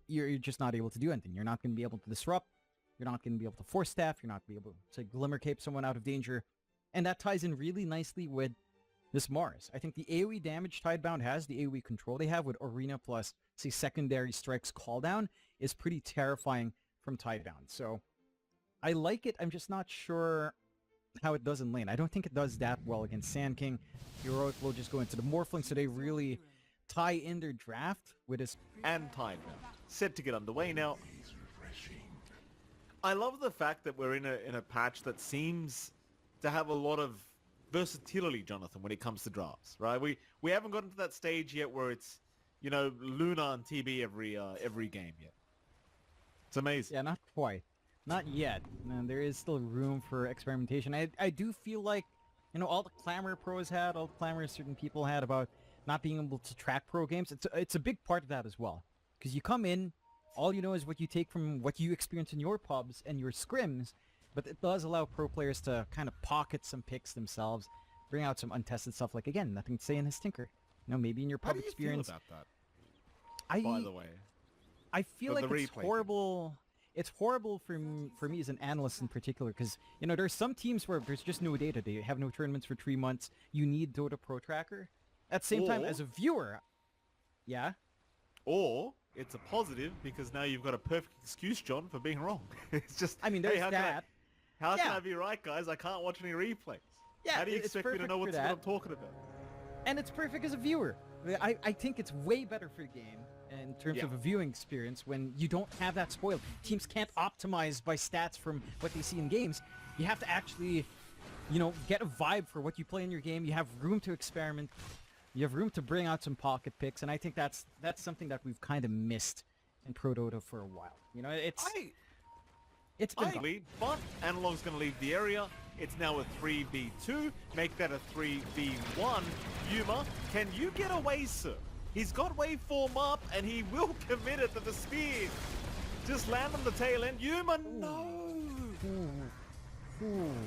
you're just not able to do anything. You're not going to be able to disrupt. You're not going to be able to force staff. You're not going to be able to glimmer cape someone out of danger. And that ties in really nicely with this Mars. I think the AoE damage Tidebound has, the AoE control they have with Arena plus, say, secondary strikes call down is pretty terrifying from Tidebound. So I like it. I'm just not sure how it does in lane. I don't think it does that well against Sand King. Heroic will just go into the Morphling, so they really tie in their draft with his... And Tidebound set to get underway now. I love the fact that we're in a patch that seems to have a lot of versatility, Jonathan, when it comes to drafts, right? We haven't gotten to that stage yet where it's, you know, Luna and TB every game yet. It's amazing. Yeah, not quite. Not yet. Man, there is still room for experimentation. I do feel like, you know, all the clamor pros had, all the clamor certain people had about not being able to track pro games, it's a big part of that as well. Because you come in, all you know is what you take from what you experience in your pubs and your scrims, but it does allow pro players to kind of pocket some picks themselves, bring out some untested stuff. Like, again, nothing to say in his tinker. You know, maybe in your pub experience. How do you feel about that? By the way, I feel like it's horrible. It's horrible for me as an analyst in particular, because, you know, there's some teams where there's just no data. They have no tournaments for 3 months. You need Dota Pro Tracker. At the same time, as a viewer, yeah? Or it's a positive because now you've got a perfect excuse, John, for being wrong. It's just, I mean, there's that. How can I be right, guys? I can't watch any replays. Yeah, how do you expect me to know what I'm talking about? And it's perfect as a viewer. I think it's way better for the game in terms of a viewing experience when you don't have that spoiled. Teams can't optimize by stats from what they see in games. You have to actually, you know, get a vibe for what you play in your game. You have room to experiment. You have room to bring out some pocket picks, and I think that's something that we've kind of missed in Pro Dota for a while. You know, it's been lead, but Analog's going to leave the area. It's now a 3v2. Make that a 3v1. Yuma, can you get away, sir? He's got waveform up, and he will commit it to the spear. Just land on the tail end. Yuma, no!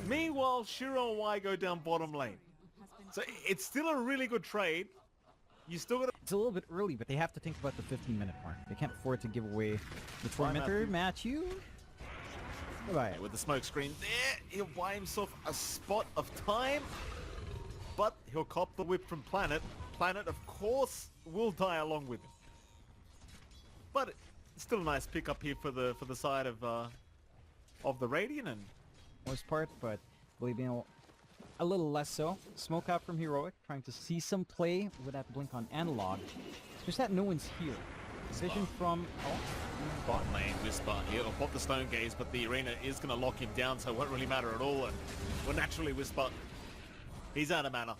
Meanwhile, Shiro and Y go down bottom lane. So it's still a really good trade. You still got to... It's a little bit early, but they have to think about the 15-minute mark. They can't afford to give away the tormentor. Matthew. Bye-bye. With the smoke screen there, he'll buy himself a spot of time. But he'll cop the whip from Planet. Planet, of course, will die along with him. But it's still a nice pickup here for the side of the Radiant and most part, but believe me, a little less so. Smoke out from Heroic, trying to see some play with that blink on Analog. Just that no one's here. Vision from... bot lane, Whisper. He'll pop the Stone Gaze, but the Arena is going to lock him down, so it won't really matter at all. And well, naturally, Whisper, he's out of mana.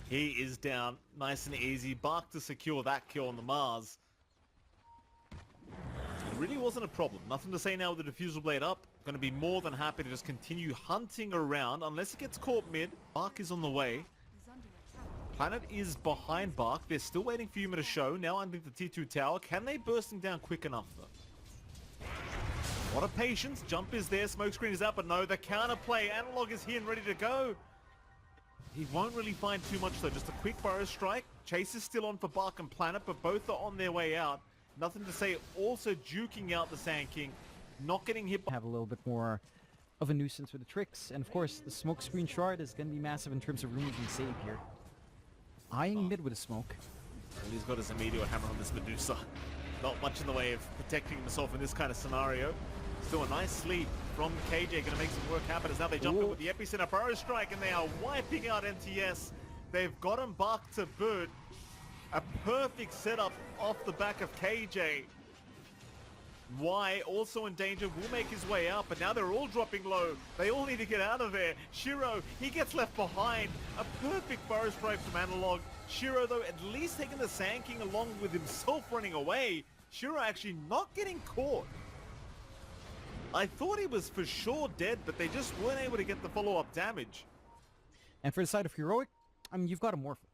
He is down, nice and easy. Bark to secure that kill on the Mars. It really wasn't a problem. Nothing to say now with the Diffusal Blade up. Going to be more than happy to just continue hunting around unless he gets caught mid. Bark is on the way. Planet is behind Bark. They're still waiting for Yuma to show. Now underneath the T2 tower. Can they burst him down quick enough though? A lot of patience. Jump is there. Smokescreen is out, but no, the counter play. Analog is here and ready to go. He won't really find too much though. Just a quick burrow strike. Chase is still on for Bark and Planet, but both are on their way out. Nothing to say. Also duking out the Sand King. Not getting hit. Have a little bit more of a nuisance with the tricks. And of course, the smoke screen shard is going to be massive in terms of removing save here. Eyeing mid with a smoke. All he's got is a meteor hammer on this Medusa. Not much in the way of protecting himself in this kind of scenario. Still a nice sleep from KJ. Going to make some work happen as now they jump in with the Epicenter Burrow Strike and they are wiping out NTS. They've gotten Bark to boot. A perfect setup off the back of KJ. Y also in danger, will make his way out, but now they're all dropping low. They all need to get out of there. Shiro, he gets left behind. A perfect burrow strike from Analog. Shiro, though, at least taking the Sand King along with himself running away. Shiro actually not getting caught. I thought he was for sure dead, but they just weren't able to get the follow-up damage. And for the side of Heroic, I mean, you've got a Morphin.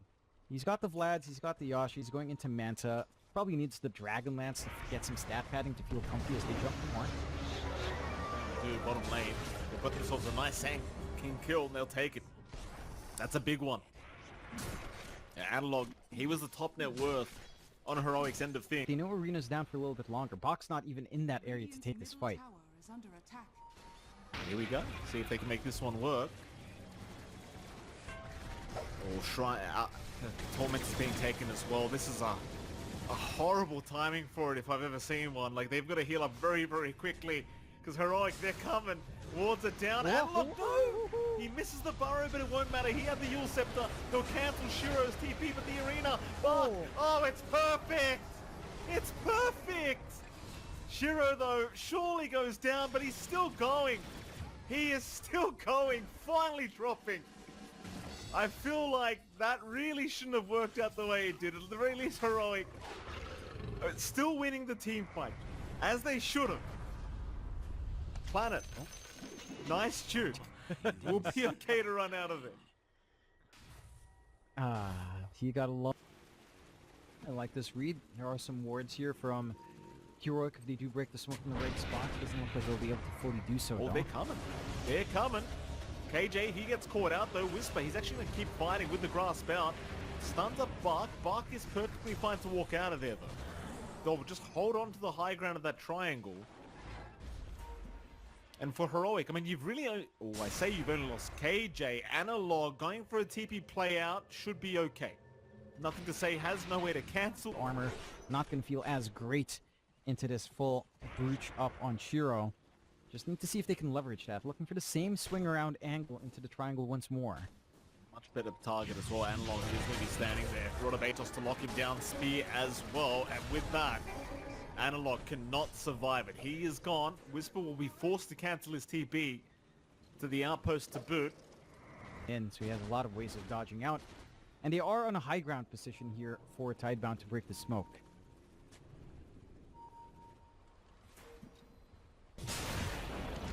He's got the Vlads, he's got the Yash, he's going into Manta. Probably needs the Dragon Lance to get some stat padding to feel comfy as they jump more. Dude, bottom lane. They put themselves a nice Sand King kill and they'll take it. That's a big one. Yeah, Analog, he was the top net worth on Heroic's end of things. They know Arena's down for a little bit longer. Bach's not even in that area to take this fight. Here we go. See if they can make this one work. Oh, Shrine... Torment is being taken as well. This is a horrible timing for it if I've ever seen one. Like, they've got to heal up very, very quickly. Because Heroic, they're coming. Wards are down. And look, no! He misses the burrow, but it won't matter. He had the Yule Scepter. He'll cancel Shiro's TP, but the Arena... Oh, it's perfect! It's perfect! Shiro, though, surely goes down, but he's still going. He is still going, finally dropping. I feel like that really shouldn't have worked out the way it did. At the very least, Heroic still winning the team fight, as they should have. Planet, nice tune. We'll be okay to run out of it. He got a lot. I like this read. There are some wards here from Heroic. If they do break the smoke in the right spot, it doesn't look like they'll be able to fully do so. Oh, they're coming. They're coming. KJ, he gets caught out though. Whisper, he's actually going to keep fighting with the grasp out. Stuns up Bark. Bark is perfectly fine to walk out of there though. They'll just hold on to the high ground of that triangle. And for Heroic, I mean, you've really only... Oh, I say you've only lost KJ. Analog going for a TP play out should be okay. Nothing to say, has nowhere to cancel. Armor not going to feel as great into this full brooch up on Shiro. Just need to see if they can leverage that. Looking for the same swing around angle into the triangle once more. Much better target as well. Analog is going to be standing there. Rotobatos to lock him down. Spear as well. And with that, Analog cannot survive it. He is gone. Whisper will be forced to cancel his TP to the outpost to boot. And so he has a lot of ways of dodging out. And they are on a high ground position here for Tidebound to break the smoke.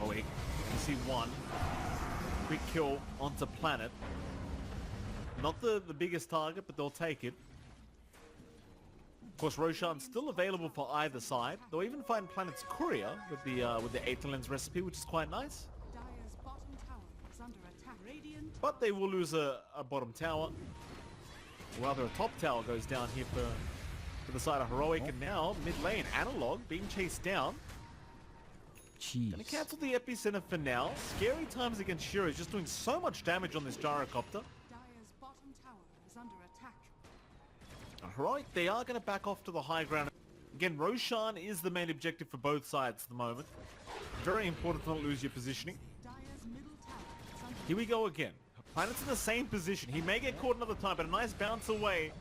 Oh wait, you can see one. Quick kill onto Planet. Not the biggest target, but they'll take it. Of course, Roshan's still available for either side. They'll even find Planet's courier with the Aether Lens recipe, which is quite nice. But they will lose a bottom tower. Rather, a top tower goes down here for the side of Heroic. And now, mid lane, Analog being chased down. Jeez. Gonna cancel the epicenter for now. Scary times against Shiro. He's just doing so much damage on this gyrocopter. Heroic, they are going to back off to the high ground. Again, Roshan is the main objective for both sides at the moment. Very important to not lose your positioning. Here we go again. Planet's in the same position. He may get caught another time, but a nice bounce away.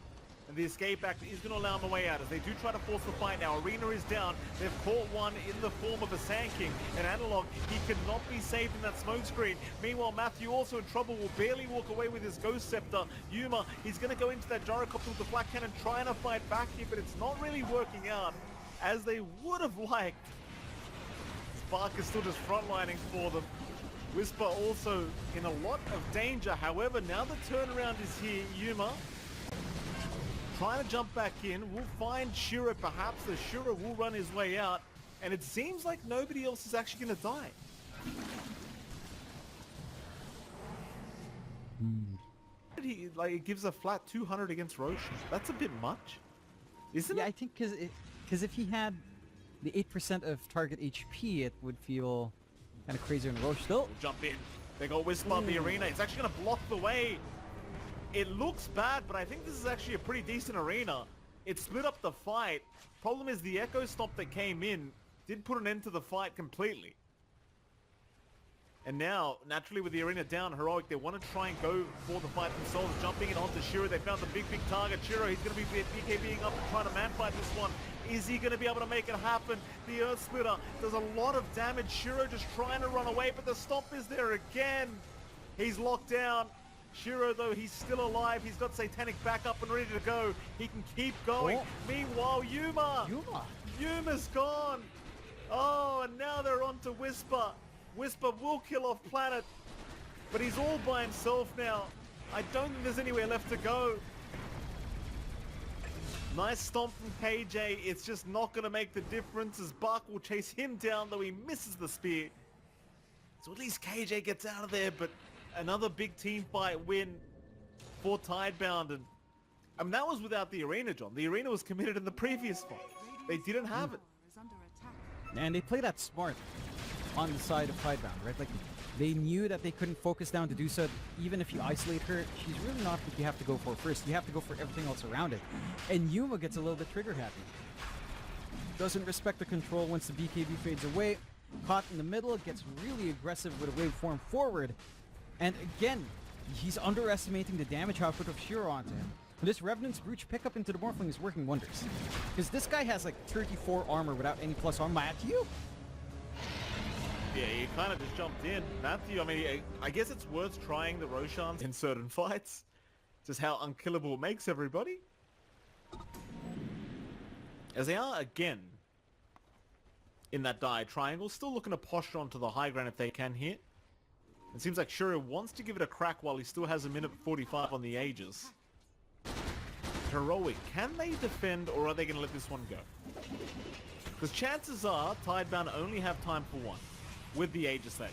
And the escape act is going to allow him a way out as they do try to force the fight now. Arena is down. They've caught one in the form of a Sand King. And Analog, he cannot be saved in that smoke screen. Meanwhile, Matthew also in trouble, will barely walk away with his Ghost Scepter. Yuma, he's going to go into that gyrocopter with the Black Cannon, trying to fight back here, but it's not really working out as they would have liked. Spark is still just frontlining for them. Whisper also in a lot of danger. However, now the turnaround is here. Yuma trying to jump back in. We'll find Shiro perhaps. The Shiro will run his way out. And it seems like nobody else is actually going to die. It gives a flat 200 against Roshan. That's a bit much, isn't it? Yeah, I think because if he had the 8% of target HP, it would feel kind of crazier. And Roche still will jump in. They got Whisper on the arena. It's actually going to block the way. It looks bad, but I think this is actually a pretty decent arena. It split up the fight. Problem is the Echo Stomp that came in did put an end to the fight completely. And now, naturally with the arena down, Heroic, they want to try and go for the fight themselves. Jumping in onto Shiro. They found the big target. Shiro, he's going to be BKBing up and trying to man fight this one. Is he going to be able to make it happen? The Earth Splitter does a lot of damage. Shiro just trying to run away, but the Stomp is there again. He's locked down. Shiro, though, he's still alive. He's got Satanic back up and ready to go. He can keep going. Oh. Meanwhile, Yuma's gone. Oh, and now they're on to Whisper. Whisper will kill off Planet, but he's all by himself now. I don't think there's anywhere left to go. Nice stomp from KJ. It's just not going to make the difference as Bark will chase him down, though he misses the spear. So at least KJ gets out of there, but another big team fight win for Tidebound. And I mean, that was without the arena, John. The arena was committed in the previous fight. They didn't have it. And they play that smart on the side of TIDEBOUND, right? Like, they knew that they couldn't focus down to do so. Even if you isolate her, she's really not what you have to go for first. You have to go for everything else around it. And Yuma gets a little bit trigger happy. Doesn't respect the control once the BKB fades away. Caught in the middle, gets really aggressive with a waveform forward. And again, he's underestimating the damage output of Shiro onto him. This Revenant's Brooch pickup into the Morphling is working wonders. Because this guy has like 34 armor without any plus armor. Matthew? Yeah, he kind of just jumped in. Matthew, I mean, I guess it's worth trying the Roshans in certain fights. Just how unkillable it makes everybody. As they are, again, in that die triangle, still looking to posture onto the high ground if they can here. It seems like Shuro wants to give it a crack while he still has a minute 45 on the Aegis. Heroic, can they defend or are they going to let this one go? Because chances are TIDEBOUND only have time for one. With the Aegis that.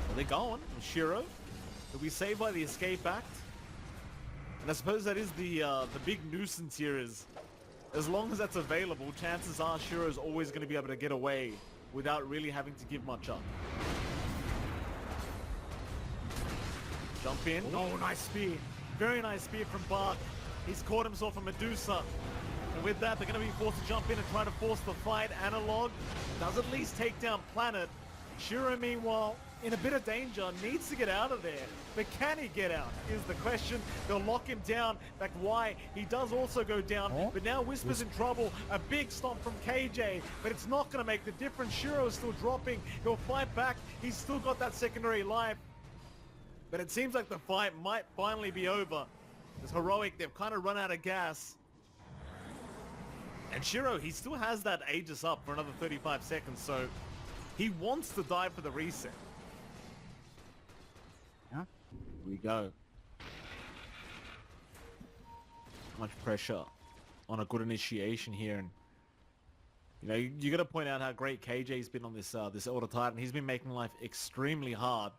Well, they're going. Shiro will be saved by the escape act. And I suppose that is the big nuisance here is, as long as that's available, chances are Shiro's always going to be able to get away without really having to give much up. Jump in. Oh, nice spear. Very nice spear from Bark. He's caught himself a Medusa. And with that, they're going to be forced to jump in and try to force the fight. Analog does at least take down Planet. Shiro, meanwhile, in a bit of danger, needs to get out of there. But can he get out is the question. They'll lock him down. That's why he does also go down. Oh. But now Whisper's in trouble. A big stomp from KJ, but it's not going to make the difference. Shiro is still dropping. He'll fight back. He's still got that secondary life. But it seems like the fight might finally be over. It's Heroic. They've kind of run out of gas. And Shiro, he still has that Aegis up for another 35 seconds, so he wants to die for the reset. Yeah. Here we go. Much pressure on a good initiation here, and you know you got to point out how great KJ's been on this this Elder Titan. He's been making life extremely hard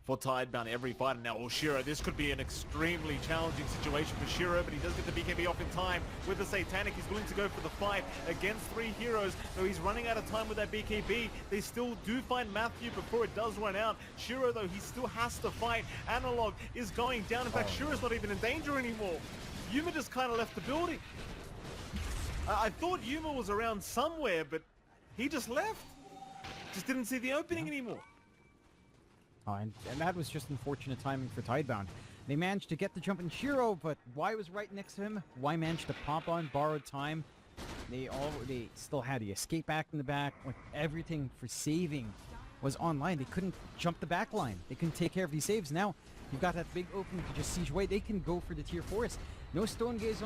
for TIDEBOUND every fight. And now, well, Shiro, this could be an extremely challenging situation for Shiro, but he does get the BKB off in time with the Satanic. He's willing to go for the fight against three heroes, though he's running out of time with that BKB. They still do find Matthew before it does run out. Shiro, though, he still has to fight. Analog is going down. In fact, Shiro's not even in danger anymore. Yuma just kind of left the building. I thought Yuma was around somewhere, but he just left. Just didn't see the opening anymore. And that was just unfortunate timing for TIDEBOUND. They managed to get the jump in Shiro, but Y was right next to him. Y managed to pop on, borrowed time. They still had the escape act in the back. Like, everything for saving was online. They couldn't jump the back line. They couldn't take care of these saves. Now you've got that big opening to just siege away. They can go for the tier 4s. No Stone Gaze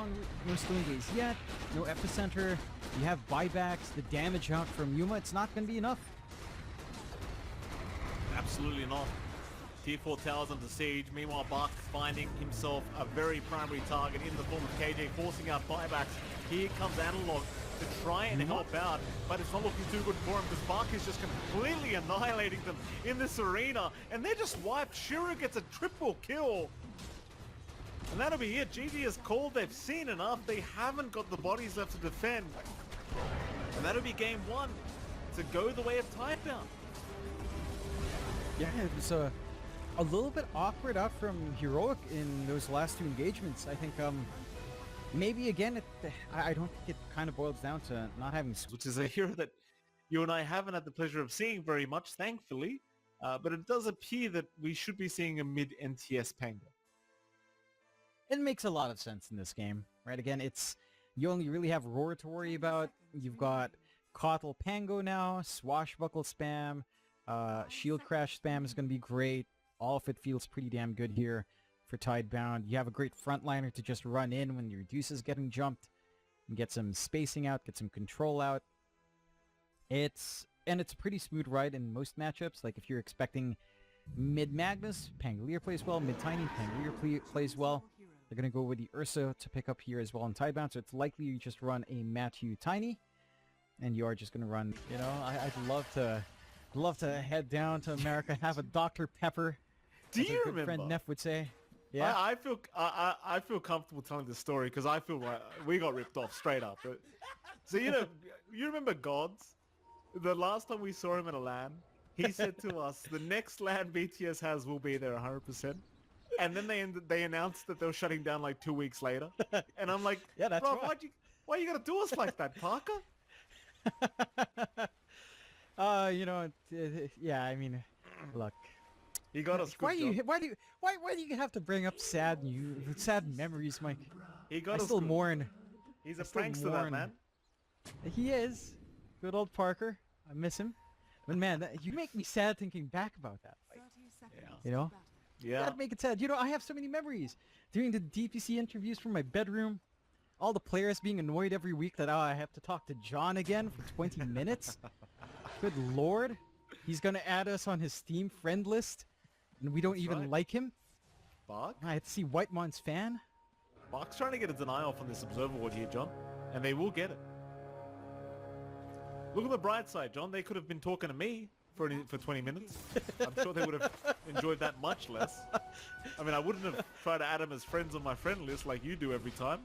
yet. No Epicenter. You have buybacks. The damage out from Yuma. It's not going to be enough. Absolutely not. Tier 4 towers under siege. Meanwhile, Bark finding himself a very primary target in the form of KJ, forcing out buybacks. Here comes Analog to try and help out, but it's not looking too good for him because Bark is just completely annihilating them in this arena, and they're just wiped. Shiro gets a triple kill. And that'll be it. GG has called. They've seen enough. They haven't got the bodies left to defend. And that'll be game 1 to go the way of TIDEBOUND. Yeah, it was a little bit awkward out from Heroic in those last two engagements. I think maybe again, I don't think it kind of boils down to not having... Which is a hero that you and I haven't had the pleasure of seeing very much, thankfully. But it does appear that we should be seeing a mid-NTS Pango. It makes a lot of sense in this game, right? Again, you only really have Roar to worry about. You've got Kotal Pango now, Swashbuckle spam. Shield Crash spam is going to be great. All of it feels pretty damn good here for TIDEBOUND. You have a great frontliner to just run in when your Deuce is getting jumped and get some spacing out, get some control out. It's a pretty smooth ride in most matchups. Like if you're expecting mid-Magnus, Pangolier plays well. Mid-Tiny, Pangolier plays well. They're going to go with the Ursa to pick up here as well in TIDEBOUND, so it's likely you just run a Matthew Tiny, and you are just going to run, you know, I'd love to head down to America, have a Dr. Pepper Do As you our good remember? friend Neff would say. Yeah. I feel comfortable telling this story because I feel like we got ripped off straight up. So you remember Gods? The last time we saw him at a LAN, he said to us, "The next LAN BTS has will be there 100%." And then they announced that they were shutting down like 2 weeks later. And I'm like, Yeah, that's bro, right. why you gotta do us like that, Parker? Yeah. I mean, look. He got us Why good, John. do you have to bring up sad memories, Mike? He got I us still good. mourn. He's I a still prankster, that mourn. man. He is. Good old Parker. I miss him. But man, you make me sad thinking back about that. Like, you know? Yeah. That'd make it sad. I have so many memories. Doing the DPC interviews from my bedroom. All the players being annoyed every week that I have to talk to John again for 20 minutes. Good lord. He's going to add us on his Steam friend list. And we don't That's even right. like him. Bark? I had to see Whitemon's fan. Bark's trying to get a deny off on this observer ward here, John. And they will get it. Look at the bright side, John. They could have been talking to me for 20 minutes. I'm sure they would have enjoyed that much less. I mean, I wouldn't have tried to add them as friends on my friend list like you do every time.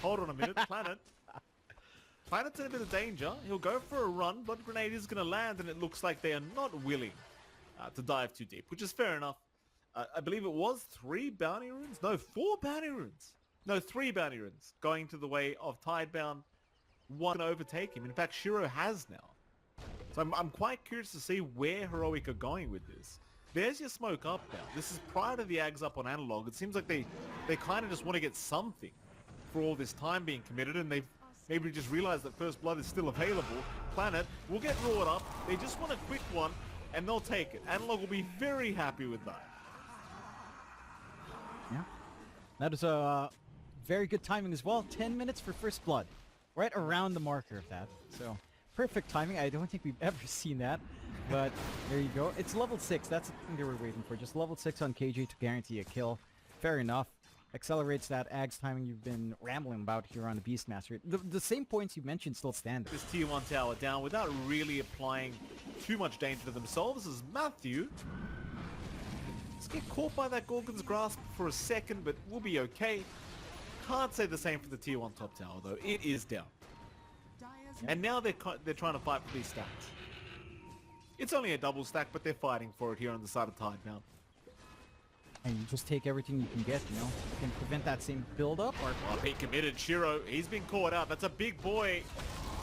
Hold on a minute, Planet. Planet's in a bit of danger. He'll go for a run, but Grenade is going to land, and it looks like they are not willing to dive too deep, which is fair enough. I believe it was 3 bounty runes? No, 4 bounty runes. No, 3 bounty runes going to the way of Tidebound. One can overtake him. In fact, Shiro has now. So I'm quite curious to see where Heroic are going with this. There's your smoke up now. This is prior to the Ags up on Analog. It seems like they kind of just want to get something for all this time being committed, and they've maybe just realized that First Blood is still available. Planet will get roared up. They just want a quick one, and they'll take it. Analog will be very happy with that. Yeah. That is a very good timing as well. 10 minutes for First Blood. Right around the marker of that. So, perfect timing. I don't think we've ever seen that. But, there you go. It's level 6. That's the thing they were waiting for. Just level 6 on KJ to guarantee a kill. Fair enough. Accelerates that Ags timing you've been rambling about here on the Beastmaster. The same points you mentioned still stand. This tier 1 tower down without really applying too much danger to themselves as Matthew. Let's get caught by that Gorgon's grasp for a second, but we'll be okay. Can't say the same for the tier 1 top tower though. It is down. And now they're trying to fight for these stacks. It's only a double stack, but they're fighting for it here on the side of Tidebound. And you just take everything you can get, you know? You can prevent that same build-up or... Oh, he committed. Shiro, he's been caught out. That's a big boy.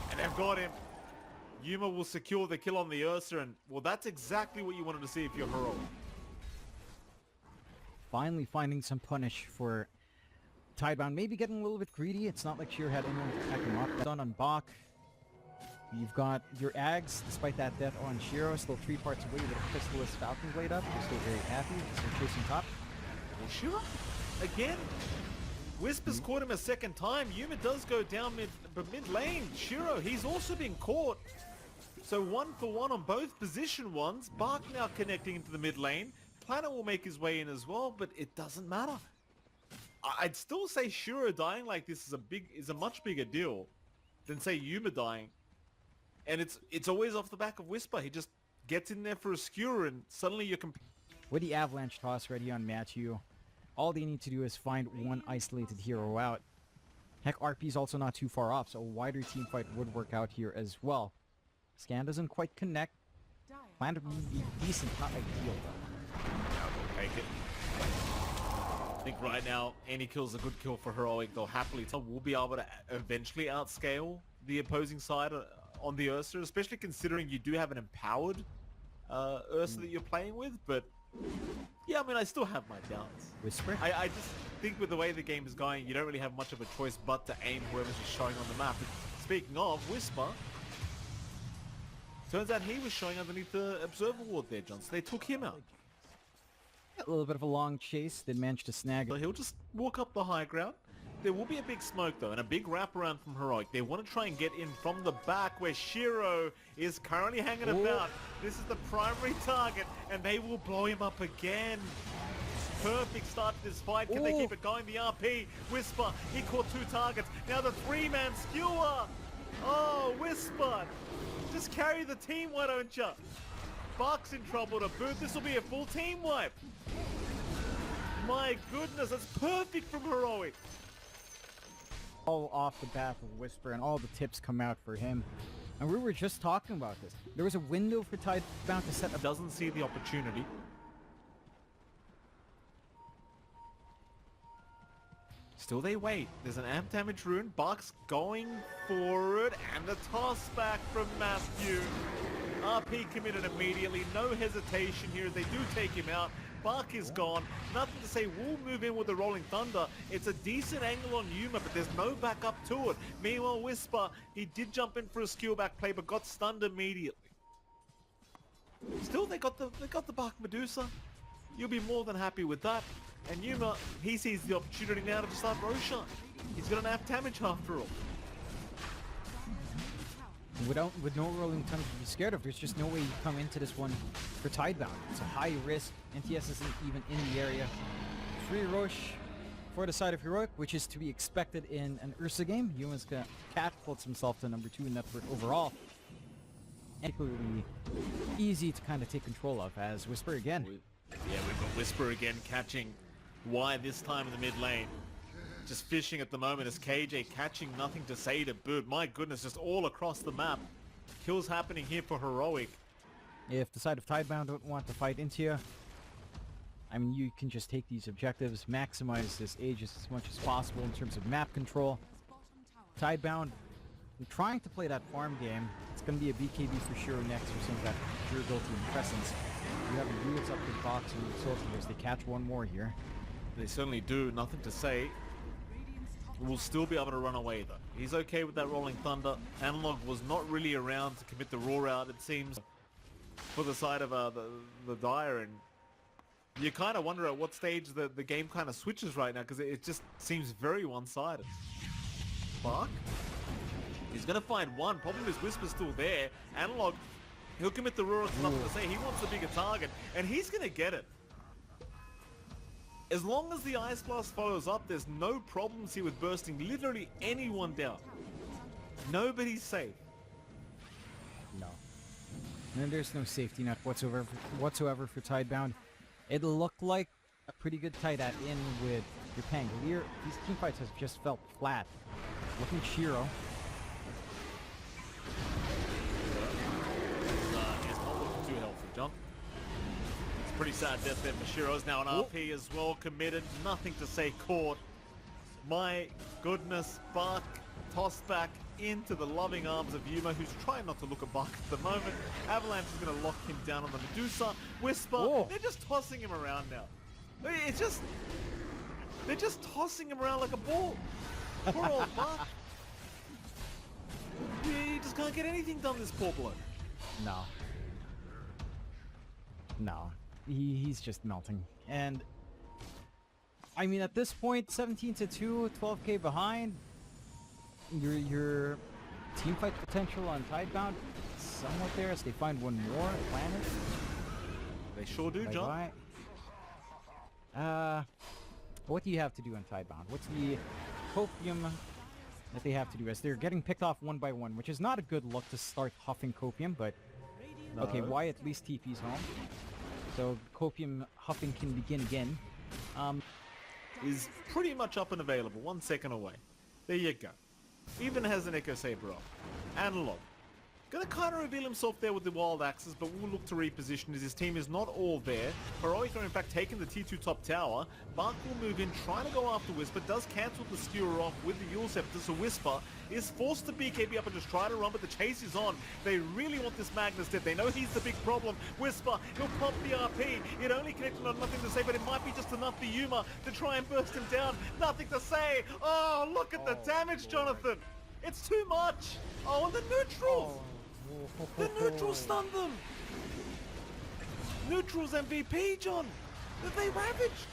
And they've got him. Yuma will secure the kill on the Ursa, and, well, that's exactly what you wanted to see if you're Heroic. Finally finding some punish for Tidebound. Maybe getting a little bit greedy. It's not like Shiro had anyone to back him up. Done on Bach. You've got your Ags, despite that death on Shiro, still 3 parts away with a Crystalist Falcon Blade up. You're still very happy. Still chasing top. Well, Shiro, again, Whisper's caught him a second time. Yuma does go down mid lane. Shiro, he's also been caught. So 1 for 1 on both position ones. Bark now connecting into the mid lane. Planet will make his way in as well, but it doesn't matter. I'd still say Shiro dying like this is a much bigger deal than say Yuma dying. And it's always off the back of Whisper. He just gets in there for a skewer and suddenly you're With the Avalanche toss ready on Matthew, all they need to do is find one isolated hero out. Heck, RP's also not too far off, so a wider team fight would work out here as well. Scan doesn't quite connect. Plan to be decent, not ideal though. I'll take it. I think right now, any kill's a good kill for Heroic. They'll happily tell we'll be able to eventually outscale the opposing side on the Ursa, especially considering you do have an empowered Ursa that you're playing with, but yeah, I mean, I still have my doubts. Whisper? I just think with the way the game is going, you don't really have much of a choice but to aim whoever's just showing on the map. And speaking of, Whisper, turns out he was showing underneath the Observer Ward there, John, so they took him out. A little bit of a long chase, did manage to snag So it. he'll just walk up the high ground. There will be a big smoke though, and a big wraparound from Heroic. They want to try and get in from the back where Shiro is currently hanging about. This is the primary target, and they will blow him up again. Perfect start to this fight. Can they keep it going? The RP, Whisper, he caught 2 targets. Now the 3-man skewer. Oh, Whisper. Just carry the team, why don't you? Bark's in trouble to boot. This will be a full team wipe. My goodness, that's perfect from Heroic. All off the bat of Whisper, and all the tips come out for him. And we were just talking about this. There was a window for TIDEBOUND to set up. Doesn't see the opportunity. Still they wait. There's an amp damage rune. Buck's going for it. And the toss back from Matthew. RP committed immediately. No hesitation here. They do take him out. Buck is gone. Nothing to say. We'll move in with the Rolling Thunder. It's a decent angle on Yuma, but there's no backup to it. Meanwhile, Whisper, he did jump in for a skill back play, but got stunned immediately. Still, they got the Buck Medusa. You'll be more than happy with that. And Yuma, he sees the opportunity now to just start Roshan. He's got enough damage after all. With no Rolling Thunder to be scared of, there's just no way you come into this one for TIDEBOUND. It's a high risk. NTS isn't even in the area. Free Roche for the side of Heroic, which is to be expected in an Ursa game. Yuma's gonna catapult himself to number 2 in net worth overall. And particularly easy to kind of take control of as Whisper again. Yeah, we've got Whisper again catching Y this time in the mid lane. Just fishing at the moment as KJ catching nothing to say to boot. My goodness, just all across the map. Kills happening here for Heroic. If the side of TIDEBOUND don't want to fight into you, I mean, you can just take these objectives, maximize this Aegis as much as possible in terms of map control. TIDEBOUND, trying to play that farm game. It's going to be a BKB for sure next for some of that durability and presence. You have a units up to the box and soldiers. They catch one more here. They certainly do. Nothing to say. We'll still be able to run away though. He's okay with that Rolling Thunder. Analog was not really around to commit the roar out, it seems, for the side of the Dire, and you kind of wonder at what stage the game kind of switches right now, because it just seems very one-sided. Buck? He's going to find one. Problem is Whisper's still there. Analog, he'll commit the roar, it's nothing to say. He wants the bigger target, and he's going to get it. As long as the Ice Blast follows up, there's no problems here with bursting literally anyone down. Nobody's safe. No. And there's no safety net whatsoever for TIDEBOUND. It looked like a pretty good tight at in with your Pangolier. These teamfights have just felt flat. Looking at Shiro. He's not looking too healthy, John. Pretty sad death there for Shiro's. Now an RP as well committed. Nothing to say caught. My goodness, Buck tossed back into the loving arms of Yuma, who's trying not to look at Buck at the moment. Avalanche is going to lock him down on the Medusa. Whisper, they're just tossing him around now. It's just, they're just tossing him around like a ball. Poor old Buck. He just can't get anything done, this poor bloke. No. No. He's just melting. And I mean, at this point, 17-2, 12k behind. Your team fight potential on TIDEBOUND somewhat there as they find one more planet. They sure do, John. What do you have to do on TIDEBOUND? What's the copium that they have to do as they're getting picked off one by one, which is not a good look to start huffing copium, but okay, why at least TP's home. So copium huffing can begin again. Is pretty much up and available, 1 second away. There you go. Even has an Echo Saber up. Analog. Gonna kind of reveal himself there with the Wild Axes, but will look to reposition as his team is not all there. Heroic are in fact taking the T2 top tower. Bark will move in, trying to go after Whisper, does cancel the skewer off with the Yule Scepter, so Whisper is forced to BKB up and just try to run, but the chase is on. They really want this Magnus dead. They know he's the big problem. Whisper, he'll pop the RP. It only connected on nothing to say, but it might be just enough for Yuma to try and burst him down. Nothing to say. Oh, look at the damage, Jonathan. It's too much. Oh, and the neutrals. The neutrals stunned them. Neutrals MVP, John. They ravaged.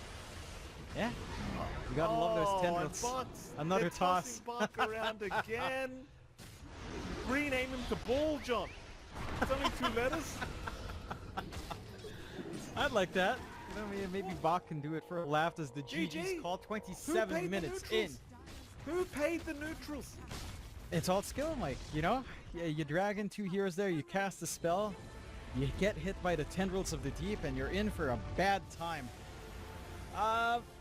Yeah. You gotta love those tendrils. Another toss. Buck around again. Rename him to Ball, John. It's only 2 letters. I'd like that. You know, maybe Bach can do it for a laugh as the GG's called 27 minutes in. Who paid the neutrals? It's all skill, Mike, you know? You drag in 2 heroes there, you cast a spell, you get hit by the tendrils of the deep, and you're in for a bad time.